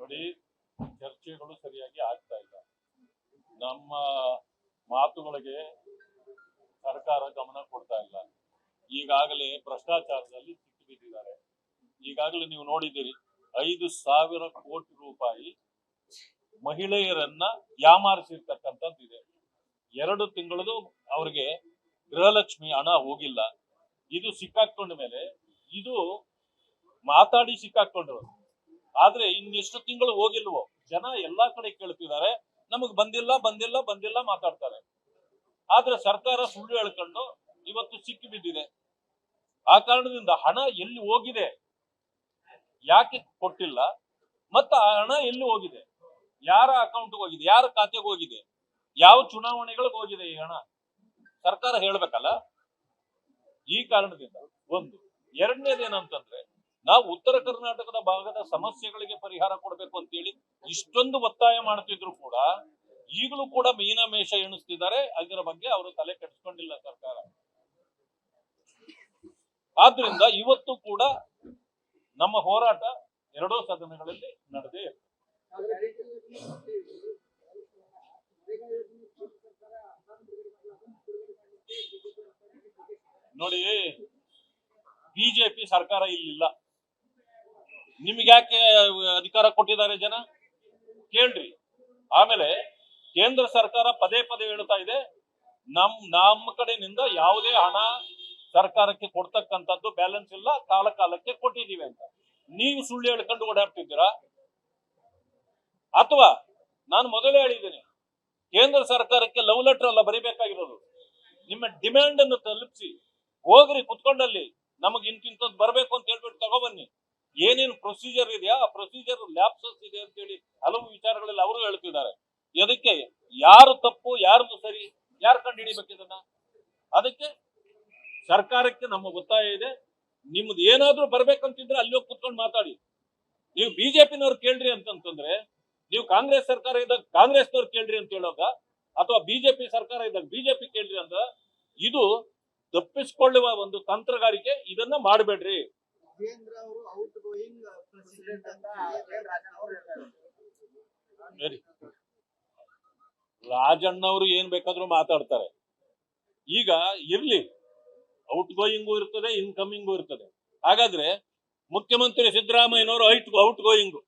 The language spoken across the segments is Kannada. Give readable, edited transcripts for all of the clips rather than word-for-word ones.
ನೋಡಿ, ಚರ್ಚೆಗಳು ಸರಿಯಾಗಿ ಆಗ್ತಾ ಇಲ್ಲ. ನಮ್ಮ ಮಾತುಗಳಿಗೆ ಸರ್ಕಾರ ಗಮನ ಕೊಡ್ತಾ ಇಲ್ಲ. ಈಗಾಗಲೇ ಭ್ರಷ್ಟಾಚಾರದಲ್ಲಿ ಸಿಕ್ಕಿ ಬಿದ್ದಿದ್ದಾರೆ. ಈಗಾಗಲೇ ನೀವು ನೋಡಿದ್ದೀರಿ, 5,000 ಕೋಟಿ ರೂಪಾಯಿ ಮಹಿಳೆಯರನ್ನ ಯಾಮಾರಿಸಿರ್ತಕ್ಕಂಥದ್ದಿದೆ. 2 ತಿಂಗಳದು ಅವ್ರಿಗೆ ಗೃಹಲಕ್ಷ್ಮಿ ಹಣ ಹೋಗಿಲ್ಲ. ಇದು ಸಿಕ್ಕಾಕೊಂಡ ಮೇಲೆ ಇದು ಮಾತಾಡಿ ಸಿಕ್ಕಾಕೊಂಡ್ರು. ಆದ್ರೆ ಇನ್ನೆಷ್ಟು ತಿಂಗಳು ಹೋಗಿಲ್ವೋ, ಜನ ಎಲ್ಲಾ ಕಡೆ ಕೇಳ್ತಿದ್ದಾರೆ, ನಮಗ್ ಬಂದಿಲ್ಲ ಬಂದಿಲ್ಲ ಬಂದಿಲ್ಲ ಮಾತಾಡ್ತಾರೆ. ಆದ್ರೆ ಸರ್ಕಾರ ಸುಳ್ಳು ಹೇಳ್ಕೊಂಡು ಇವತ್ತು ಸಿಕ್ಕಿ ಬಿದ್ದಿದೆ. ಆ ಕಾರಣದಿಂದ ಹಣ ಎಲ್ಲಿ ಹೋಗಿದೆ, ಯಾಕೆ ಕೊಟ್ಟಿಲ್ಲ, ಮತ್ತ ಆ ಹಣ ಎಲ್ಲಿ ಹೋಗಿದೆ, ಯಾರ ಅಕೌಂಟ್ ಹೋಗಿದೆ, ಯಾರ ಖಾತೆಗೆ ಹೋಗಿದೆ, ಯಾವ ಚುನಾವಣೆಗಳಿಗೆ ಹೋಗಿದೆ ಈ ಹಣ, ಸರ್ಕಾರ ಹೇಳ್ಬೇಕಲ್ಲ. ಈ ಕಾರಣದಿಂದ ಒಂದು. ಎರಡನೇದೇನಂತಂದ್ರೆ, ನಾವು ಉತ್ತರ ಕರ್ನಾಟಕದ ಭಾಗದ ಸಮಸ್ಯೆಗಳಿಗೆ ಪರಿಹಾರ ಕೊಡಬೇಕು ಅಂತೇಳಿ ಇಷ್ಟೊಂದು ಒತ್ತಾಯ ಮಾಡ್ತಿದ್ರು ಕೂಡ ಈಗಲೂ ಕೂಡ ಮೀನಮೇಷ ಎಣಿಸ್ತಿದ್ದಾರೆ. ಅದರ ಬಗ್ಗೆ ಅವರು ತಲೆ ಕೆಡಿಸ್ಕೊಂಡಿಲ್ಲ ಸರ್ಕಾರ. ಆದ್ರಿಂದ ಇವತ್ತು ಕೂಡ ನಮ್ಮ ಹೋರಾಟ ಎರಡೂ ಸದನಗಳಲ್ಲಿ ನಡೆದೇ ಇರ್ತದೆ. ನೋಡಿ, ಬಿಜೆಪಿ ಸರ್ಕಾರ ಇಲ್ಲಿಲ್ಲ. ನಿಮ್ಗೆ ಯಾಕೆ ಅಧಿಕಾರ ಕೊಟ್ಟಿದ್ದಾರೆ ಜನ ಕೇಳ್ರಿ. ಆಮೇಲೆ ಕೇಂದ್ರ ಸರ್ಕಾರ ಪದೇ ಪದೇ ಹೇಳ್ತಾ ಇದೆ, ನಮ್ಮ ಕಡೆಯಿಂದ ಯಾವುದೇ ಹಣ ಸರ್ಕಾರಕ್ಕೆ ಕೊಡ್ತಕ್ಕಂಥದ್ದು ಬ್ಯಾಲೆನ್ಸ್ ಇಲ್ಲ, ಕಾಲ ಕಾಲಕ್ಕೆ ಕೊಟ್ಟಿದ್ದೀವಿ ಅಂತ. ನೀವು ಸುಳ್ಳು ಹೇಳ್ಕೊಂಡು ಓಡಾಡ್ತಿದ್ದೀರಾ? ಅಥವಾ ನಾನು ಮೊದಲೇ ಹೇಳಿದ್ದೀನಿ, ಕೇಂದ್ರ ಸರ್ಕಾರಕ್ಕೆ ಲವ್ ಲೆಟರ್ ಅಲ್ಲ ಬರಿಬೇಕಾಗಿರೋದು, ನಿಮ್ಮ ಡಿಮ್ಯಾಂಡ್ ಅನ್ನು ತಲುಪಿಸಿ ಹೋಗ್ರಿ, ಕುತ್ಕೊಂಡಲ್ಲಿ ನಮಗ್ ಇಂತಿಂತದ್ದು ಬರ್ಬೇಕು ಅಂತ ಹೇಳ್ಬಿಟ್ಟು ತಗೊಬನ್ನಿ. ಏನೇನು ಪ್ರೊಸೀಜರ್ ಇದೆಯಾ ಆ ಪ್ರೊಸೀಜರ್ ಲ್ಯಾಪ್ಸಸ್ ಇದೆ ಅಂತೇಳಿ ಹಲವು ವಿಚಾರಗಳಲ್ಲಿ ಅವರು ಹೇಳ್ತಿದ್ದಾರೆ. ಅದಕ್ಕೆ ಯಾರು ತಪ್ಪು ಯಾರ್ದು ಸರಿ, ಯಾರು ಕಂಡು ಹಿಡಿಬೇಕು ಇದನ್ನ? ಅದಕ್ಕೆ ಸರ್ಕಾರಕ್ಕೆ ನಮ್ಮ ಒತ್ತಾಯ ಇದೆ, ನಿಮ್ದು ಏನಾದ್ರೂ ಬರ್ಬೇಕಂತಿದ್ರೆ ಅಲ್ಲಿ ಹೋಗಿ ಕುತ್ಕೊಂಡು ಮಾತಾಡಿ. ನೀವು ಬಿಜೆಪಿನವ್ರು ಕೇಳ್ರಿ ಅಂತಂತಂದ್ರೆ, ನೀವು ಕಾಂಗ್ರೆಸ್ ಸರ್ಕಾರ ಇದ್ದಾಗ ಕಾಂಗ್ರೆಸ್ನವ್ರು ಕೇಳ್ರಿ ಅಂತ ಹೇಳೋಗ, ಅಥವಾ ಬಿಜೆಪಿ ಸರ್ಕಾರ ಇದ್ದಾಗ ಬಿಜೆಪಿ ಕೇಳ್ರಿ ಅಂತ, ಇದು ತಪ್ಪಿಸಿಕೊಳ್ಳುವ ಒಂದು ತಂತ್ರಗಾರಿಕೆ. ಇದನ್ನ ಮಾಡಬೇಡ್ರಿ. ರಾಜಣ್ಣವರು ಏನ್ ಬೇಕಾದ್ರೂ ಮಾತಾಡ್ತಾರೆ. ಈಗ ಇರ್ಲಿ, ಔಟ್ ಗೋಯಿಂಗು ಇರ್ತದೆ, ಇನ್ಕಮಿಂಗು ಇರ್ತದೆ. ಹಾಗಾದ್ರೆ ಮುಖ್ಯಮಂತ್ರಿ ಸಿದ್ದರಾಮಯ್ಯನವರು ಔಟ್ ಗೋಯಿಂಗು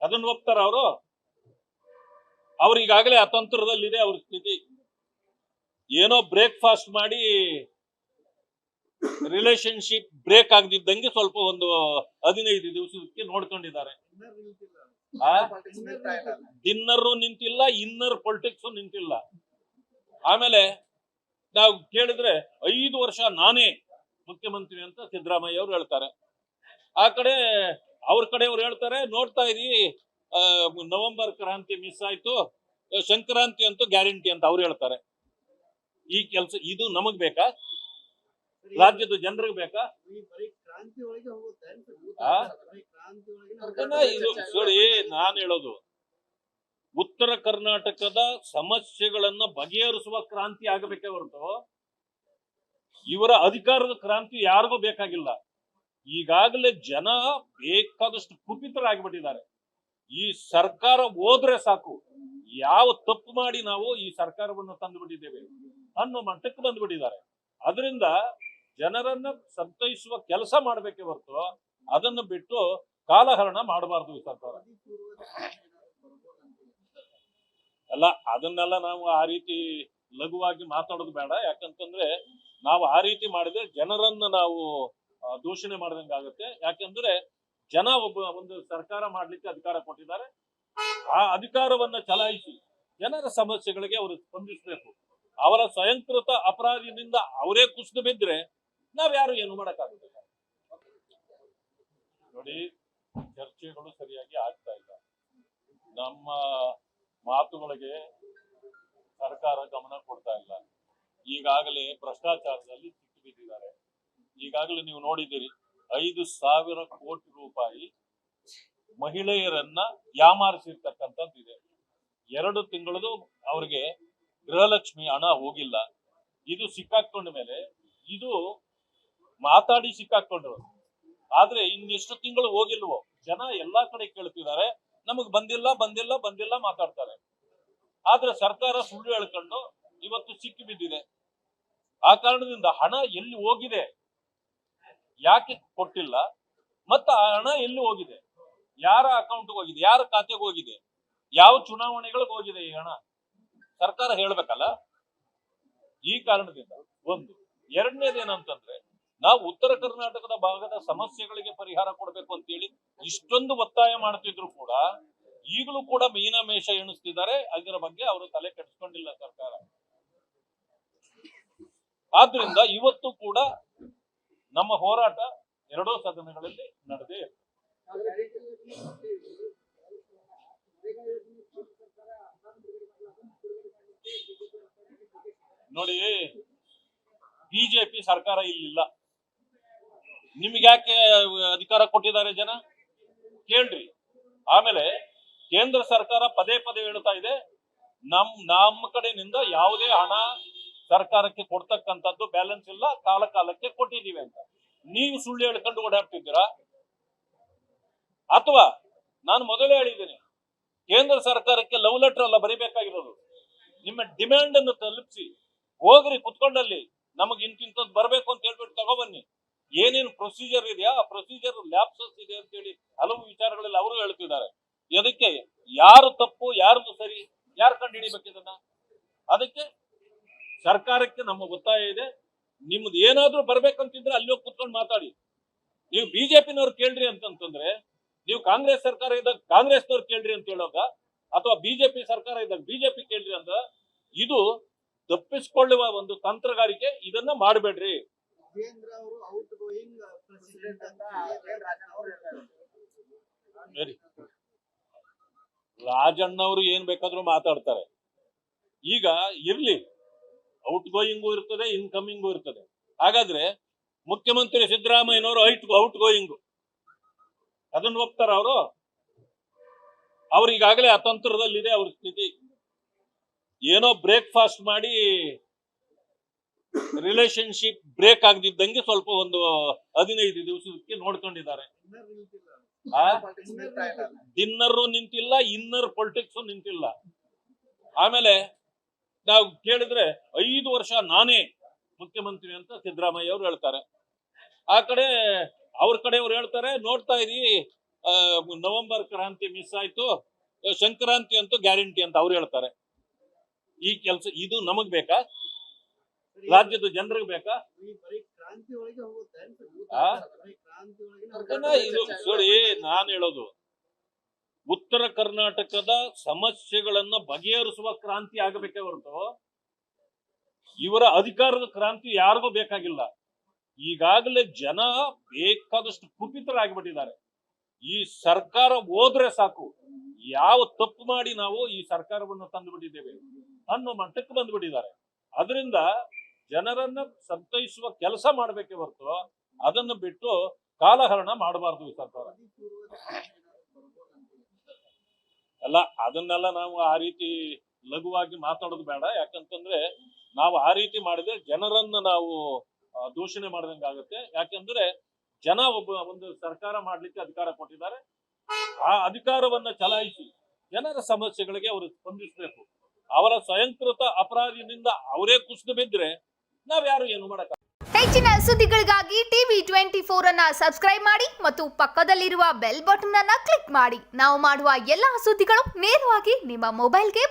ಅದನ್ನ ಒಪ್ತಾರ ಅವರು? ಅವ್ರಿಗಾಗಲೇ ಅತಂತ್ರದಲ್ಲಿದೆ ಅವ್ರ ಸ್ಥಿತಿ. ಏನೋ ಬ್ರೇಕ್ಫಾಸ್ಟ್ ಮಾಡಿ ರಿಲೇಶನ್ಶಿಪ್ ಬ್ರೇಕ್ ಆಗದಿದ್ದಂಗೆ ಸ್ವಲ್ಪ ಒಂದು 15 ದಿವಸಕ್ಕೆ ನೋಡ್ಕೊಂಡಿದ್ದಾರೆ. ಡಿನ್ನರ್ ನಿಂತಿಲ್ಲ, ಇನ್ನರ್ ಪೊಲಿಟಿಕ್ಸ್ ನಿಂತಿಲ್ಲ. ಆಮೇಲೆ ನಾವು ಕೇಳಿದ್ರೆ 5 ವರ್ಷ ನಾನೇ ಮುಖ್ಯಮಂತ್ರಿ ಅಂತ ಸಿದ್ದರಾಮಯ್ಯ ಅವರು ಹೇಳ್ತಾರೆ. ಆ ಕಡೆ ಅವ್ರ ಕಡೆಯವ್ರು ಹೇಳ್ತಾರೆ, ನೋಡ್ತಾ ಇದೀವಿ ನವೆಂಬರ್ ಕ್ರಾಂತಿ ಮಿಸ್ ಆಯ್ತು, ಸಂಕ್ರಾಂತಿ ಅಂತೂ ಗ್ಯಾರಂಟಿ ಅಂತ ಅವ್ರು ಹೇಳ್ತಾರೆ. ಈ ಕೆಲಸ ಇದು ನಮಗ್ ಬೇಕಾ? ರಾಜ್ಯದ ಜನರಿಗೆ ಬೇಕಾ? ಇದು ನೋಡಿ, ನಾನು ಹೇಳೋದು, ಉತ್ತರ ಕರ್ನಾಟಕದ ಸಮಸ್ಯೆಗಳನ್ನ ಬಗೆಹರಿಸುವ ಕ್ರಾಂತಿ ಆಗಬೇಕೇ ಹೊರತು ಇವರ ಅಧಿಕಾರದ ಕ್ರಾಂತಿ ಯಾರಿಗೂ ಬೇಕಾಗಿಲ್ಲ. ಈಗಾಗಲೇ ಜನ ಬೇಕಾದಷ್ಟು ಕುಪಿತರಾಗಿಬಿಟ್ಟಿದ್ದಾರೆ. ಈ ಸರ್ಕಾರ ಹೋದ್ರೆ ಸಾಕು, ಯಾವ ತಪ್ಪು ಮಾಡಿ ನಾವು ಈ ಸರ್ಕಾರವನ್ನು ತಂದು ಬಿಟ್ಟಿದ್ದೇವೆ ಅನ್ನೋ ಮಟ್ಟಕ್ಕೆ ಬಂದ್ಬಿಟ್ಟಿದ್ದಾರೆ. ಅದರಿಂದ ಜನರನ್ನ ಸಂತೈಸುವ ಕೆಲಸ ಮಾಡಬೇಕೇ ಹೊರತು ಅದನ್ನು ಬಿಟ್ಟು ಕಾಲಹರಣ ಮಾಡಬಾರ್ದು ಈ ಸರ್ಕಾರ. ಅಲ್ಲ, ಅದನ್ನೆಲ್ಲ ನಾವು ಆ ರೀತಿ ಲಘುವಾಗಿ ಮಾತಾಡೋದು ಬೇಡ. ಯಾಕಂತಂದ್ರೆ ನಾವು ಆ ರೀತಿ ಮಾಡಿದ್ರೆ ಜನರನ್ನ ನಾವು ದೂಷಣೆ ಮಾಡ್ದಂಗಾಗುತ್ತೆ. ಯಾಕಂದ್ರೆ ಜನ ಒಂದು ಸರ್ಕಾರ ಮಾಡ್ಲಿಕ್ಕೆ ಅಧಿಕಾರ ಕೊಟ್ಟಿದ್ದಾರೆ. ಆ ಅಧಿಕಾರವನ್ನ ಚಲಾಯಿಸಿ ಜನರ ಸಮಸ್ಯೆಗಳಿಗೆ ಅವರು ಸ್ಪಂದಿಸಬೇಕು. ಅವರ ಸ್ವಯಂಕೃತ ಅಪರಾಧದಿಂದ ಅವರೇ ಕುಸಿದು ಬಿದ್ರೆ ನಾವ್ಯಾರು ಏನು ಮಾಡಕ್ಕಾಗುತ್ತೆ? ನೋಡಿ, ಚರ್ಚೆಗಳು ಸರಿಯಾಗಿ ಆಗ್ತಾ ಇಲ್ಲ. ನಮ್ಮ ಮಾತುಗಳಿಗೆ ಸರ್ಕಾರ ಗಮನ ಕೊಡ್ತಾ ಇಲ್ಲ. ಈಗಾಗಲೇ ಭ್ರಷ್ಟಾಚಾರದಲ್ಲಿ ಸಿಕ್ಕಿ ಬಿದ್ದಿದ್ದಾರೆ. ಈಗಾಗಲೇ ನೀವು ನೋಡಿದ್ದೀರಿ, 5,000 ಕೋಟಿ ರೂಪಾಯಿ ಮಹಿಳೆಯರನ್ನ ಯಾಮಾರಿಸಿರ್ತಕ್ಕಂಥದ್ದಿದೆ. 2 ತಿಂಗಳದು ಅವ್ರಿಗೆ ಗೃಹಲಕ್ಷ್ಮಿ ಹಣ ಹೋಗಿಲ್ಲ. ಇದು ಸಿಕ್ಕಾಕೊಂಡ ಮೇಲೆ ಇದು ಮಾತಾಡಿ ಸಿಕ್ಕಾಕೊಂಡ್ರು. ಆದ್ರೆ ಇನ್ನೆಷ್ಟು ತಿಂಗಳು ಹೋಗಿಲ್ವೋ, ಜನ ಎಲ್ಲಾ ಕಡೆ ಕೇಳ್ತಿದ್ದಾರೆ, ನಮಗ್ ಬಂದಿಲ್ಲ ಬಂದಿಲ್ಲ ಬಂದಿಲ್ಲ ಮಾತಾಡ್ತಾರೆ. ಆದ್ರೆ ಸರ್ಕಾರ ಸುಳ್ಳು ಹೇಳ್ಕೊಂಡು ಇವತ್ತು ಸಿಕ್ಕಿ ಬಿದ್ದಿದೆ. ಆ ಕಾರಣದಿಂದ ಹಣ ಎಲ್ಲಿ ಹೋಗಿದೆ, ಯಾಕೆ ಕೊಟ್ಟಿಲ್ಲ, ಮತ್ತ ಆ ಹಣ ಎಲ್ಲಿ ಹೋಗಿದೆ, ಯಾರ ಅಕೌಂಟ್ ಹೋಗಿದೆ, ಯಾರ ಖಾತೆಗೆ ಹೋಗಿದೆ, ಯಾವ ಚುನಾವಣೆಗಳಿಗೆ ಹೋಗಿದೆ ಈ ಹಣ, ಸರ್ಕಾರ ಹೇಳ್ಬೇಕಲ್ಲ. ಈ ಕಾರಣದಿಂದ ಒಂದು. ಎರಡನೇದೇನಂತಂದ್ರೆ, ನಾವು ಉತ್ತರ ಕರ್ನಾಟಕದ ಭಾಗದ ಸಮಸ್ಯೆಗಳಿಗೆ ಪರಿಹಾರ ಕೊಡಬೇಕು ಅಂತೇಳಿ ಇಷ್ಟೊಂದು ಒತ್ತಾಯ ಮಾಡ್ತಿದ್ರು ಕೂಡ ಈಗಲೂ ಕೂಡ ಮೀನಮೇಷ ಎಣಿಸ್ತಿದ್ದಾರೆ. ಅದರ ಬಗ್ಗೆ ಅವರು ತಲೆ ಕೆಡಿಸ್ಕೊಂಡಿಲ್ಲ ಸರ್ಕಾರ. ಆದ್ರಿಂದ ಇವತ್ತು ಕೂಡ ನಮ್ಮ ಹೋರಾಟ ಎರಡೂ ಸದನಗಳಲ್ಲಿ ನಡೆದೇ ಇದೆ. ನೋಡಿ, ಬಿಜೆಪಿ ಸರ್ಕಾರ ಇಲ್ಲಿಲ್ಲ, ನಿಮ್ಗೆ ಯಾಕೆ ಅಧಿಕಾರ ಕೊಟ್ಟಿದ್ದಾರೆ ಜನ ಕೇಳ್ರಿ. ಆಮೇಲೆ ಕೇಂದ್ರ ಸರ್ಕಾರ ಪದೇ ಪದೇ ಹೇಳ್ತಾ ಇದೆ, ನಮ್ಮ ಕಡೆಯಿಂದ ಯಾವುದೇ ಹಣ ಸರ್ಕಾರಕ್ಕೆ ಕೊಡ್ತಕ್ಕಂಥದ್ದು ಬ್ಯಾಲೆನ್ಸ್ ಇಲ್ಲ, ಕಾಲ ಕಾಲಕ್ಕೆ ಕೊಟ್ಟಿದ್ದೀವಿ ಅಂತ. ನೀವು ಸುಳ್ಳು ಹೇಳ್ಕೊಂಡು ಓಡಾಡ್ತಿದ್ದೀರಾ? ಅಥವಾ ನಾನು ಮೊದಲೇ ಹೇಳಿದ್ದೀನಿ, ಕೇಂದ್ರ ಸರ್ಕಾರಕ್ಕೆ ಲವ್ ಲೆಟರ್ ಅಲ್ಲ ಬರಿಬೇಕಾಗಿರೋದು, ನಿಮ್ಮ ಡಿಮ್ಯಾಂಡ್ ಅನ್ನು ತಲುಪಿಸಿ ಹೋಗ್ರಿ, ಕುತ್ಕೊಂಡಲ್ಲಿ ನಮಗ್ ಇಂತಿಂತದ್ದು ಬರ್ಬೇಕು ಅಂತ ಹೇಳ್ಬಿಟ್ಟು ತಗೊಬನ್ನಿ. ಏನೇನು ಪ್ರೊಸೀಜರ್ ಇದೆಯಾ ಆ ಪ್ರೊಸೀಜರ್ ಲ್ಯಾಪ್ಸಸ್ ಇದೆ ಅಂತ ಹೇಳಿ ಹಲವು ವಿಚಾರಗಳಲ್ಲಿ ಅವರು ಹೇಳ್ತಿದ್ದಾರೆ. ಅದಕ್ಕೆ ಯಾರು ತಪ್ಪು ಯಾರ್ದು ಸರಿ, ಯಾರು ಕಂಡು ಹಿಡಿಬೇಕು ಇದನ್ನ? ಅದಕ್ಕೆ ಸರ್ಕಾರಕ್ಕೆ ನಮ್ಮ ಒತ್ತಾಯ ಇದೆ, ನಿಮ್ದು ಏನಾದ್ರೂ ಬರ್ಬೇಕಂತಿದ್ರೆ ಅಲ್ಲಿ ಹೋಗಿ ಕುತ್ಕೊಂಡು ಮಾತಾಡಿ. ನೀವು ಬಿಜೆಪಿನವ್ರು ಕೇಳ್ರಿ ಅಂತಂತಂದ್ರೆ, ನೀವು ಕಾಂಗ್ರೆಸ್ ಸರ್ಕಾರ ಇದ್ದಾಗ ಕಾಂಗ್ರೆಸ್ನವ್ರು ಕೇಳ್ರಿ ಅಂತ ಹೇಳೋಗ, ಅಥವಾ ಬಿಜೆಪಿ ಸರ್ಕಾರ ಇದ್ದಾಗ ಬಿಜೆಪಿ ಕೇಳ್ರಿ ಅಂತ, ಇದು ತಪ್ಪಿಸಿಕೊಳ್ಳುವ ಒಂದು ತಂತ್ರಗಾರಿಕೆ. ಇದನ್ನ ಮಾಡಬೇಡ್ರಿ. ರಾಜಣ್ಣವರು ಏನ್ ಬೇಕಾದ್ರೂ ಮಾತಾಡ್ತಾರೆ. ಈಗ ಇರ್ಲಿ, ಔಟ್ ಗೋಯಿಂಗು ಇರ್ತದೆ, ಇನ್ಕಮಿಂಗು ಇರ್ತದೆ. ಹಾಗಾದ್ರೆ ಮುಖ್ಯಮಂತ್ರಿ ಸಿದ್ದರಾಮಯ್ಯನವರು ಔಟ್ ಗೋಯಿಂಗು ಅದನ್ನ ಒಪ್ತಾರ ಅವರು? ಅವ್ರಿಗಾಗಲೇ ಅತಂತ್ರದಲ್ಲಿದೆ ಅವ್ರ ಸ್ಥಿತಿ. ಏನೋ ಬ್ರೇಕ್ಫಾಸ್ಟ್ ಮಾಡಿ ರಿಲೇಶನ್ಶಿಪ್ ಬ್ರೇಕ್ ಆಗದಿದ್ದಂಗೆ ಸ್ವಲ್ಪ ಒಂದು 15 ದಿವಸಕ್ಕೆ ನೋಡ್ಕೊಂಡಿದ್ದಾರೆ. ಡಿನ್ನರ್ ನಿಂತಿಲ್ಲ, ಇನ್ನರ್ ಪೊಲಿಟಿಕ್ಸ್ ನಿಂತಿಲ್ಲ. ಆಮೇಲೆ ನಾವು ಕೇಳಿದ್ರೆ 5 ವರ್ಷ ನಾನೇ ಮುಖ್ಯಮಂತ್ರಿ ಅಂತ ಸಿದ್ದರಾಮಯ್ಯ ಅವರು ಹೇಳ್ತಾರೆ. ಆ ಕಡೆ ಅವ್ರ ಕಡೆಯವ್ರು ಹೇಳ್ತಾರೆ, ನೋಡ್ತಾ ಇದೀವಿ ನವೆಂಬರ್ ಕ್ರಾಂತಿ ಮಿಸ್ ಆಯ್ತು, ಸಂಕ್ರಾಂತಿ ಅಂತೂ ಗ್ಯಾರಂಟಿ ಅಂತ ಅವ್ರು ಹೇಳ್ತಾರೆ. ಈ ಕೆಲಸ ಇದು ನಮಗ್ ಬೇಕಾ? ರಾಜ್ಯದ ಜನರಿಗೆ ಬೇಕಾ? ನೋಡಿ, ನಾನು ಹೇಳೋದು, ಉತ್ತರ ಕರ್ನಾಟಕದ ಸಮಸ್ಯೆಗಳನ್ನ ಬಗೆಹರಿಸುವ ಕ್ರಾಂತಿ ಆಗಬೇಕೇ ಹೊರತು ಇವರ ಅಧಿಕಾರದ ಕ್ರಾಂತಿ ಯಾರಿಗೂ ಬೇಕಾಗಿಲ್ಲ. ಈಗಾಗಲೇ ಜನ ಬೇಕಾದಷ್ಟು ಕುಪಿತರಾಗಿಬಿಟ್ಟಿದ್ದಾರೆ. ಈ ಸರ್ಕಾರ ಹೋದ್ರೆ ಸಾಕು, ಯಾವ ತಪ್ಪು ಮಾಡಿ ನಾವು ಈ ಸರ್ಕಾರವನ್ನು ತಂದು ಬಿಟ್ಟಿದ್ದೇವೆ ಅನ್ನೋ ಮಟ್ಟಕ್ಕೆ ಬಂದ್ಬಿಟ್ಟಿದ್ದಾರೆ. ಅದರಿಂದ ಜನರನ್ನ ಸಂತೈಸುವ ಕೆಲಸ ಮಾಡ್ಬೇಕೇ ಹೊರತು ಅದನ್ನು ಬಿಟ್ಟು ಕಾಲಹರಣ ಮಾಡಬಾರ್ದು ಈ ಸರ್ಕಾರ. ಅಲ್ಲ, ಅದನ್ನೆಲ್ಲ ನಾವು ಆ ರೀತಿ ಲಘುವಾಗಿ ಮಾತಾಡೋದು ಬೇಡ. ಯಾಕಂತಂದ್ರೆ ನಾವು ಆ ರೀತಿ ಮಾಡಿದ್ರೆ ಜನರನ್ನ ನಾವು ದೂಷಣೆ ಮಾಡ್ದಂಗಾಗುತ್ತೆ. ಯಾಕಂದ್ರೆ ಜನ ಒಂದು ಸರ್ಕಾರ ಮಾಡ್ಲಿಕ್ಕೆ ಅಧಿಕಾರ ಕೊಟ್ಟಿದ್ದಾರೆ. ಆ ಅಧಿಕಾರವನ್ನ ಚಲಾಯಿಸಿ ಜನರ ಸಮಸ್ಯೆಗಳಿಗೆ ಅವರು ಸ್ಪಂದಿಸಬೇಕು. ಅವರ ಸ್ವಯಂಕೃತ ಅಪರಾಧದಿಂದ ಅವರೇ ಕುಸಿದು ಬಿದ್ರೆ ನಾವ್ಯಾರು ಏನು ಮಾಡಕ. ಹೆಚ್ಚಿನ ಸುದ್ದಿಗಳಿಗಾಗಿ ಟಿವಿ 24 ಅನ್ನ ಸಬ್ಸ್ಕ್ರೈಬ್ ಮಾಡಿ ಮತ್ತು ಪಕ್ಕದಲ್ಲಿರುವ ಬೆಲ್ ಬಟನ್ ಅನ್ನ ಕ್ಲಿಕ್ ಮಾಡಿ. ನಾವು ಮಾಡುವ ಎಲ್ಲಾ ಸುದ್ದಿಗಳು ನೇರವಾಗಿ ನಿಮ್ಮ ಮೊಬೈಲ್ಗೆ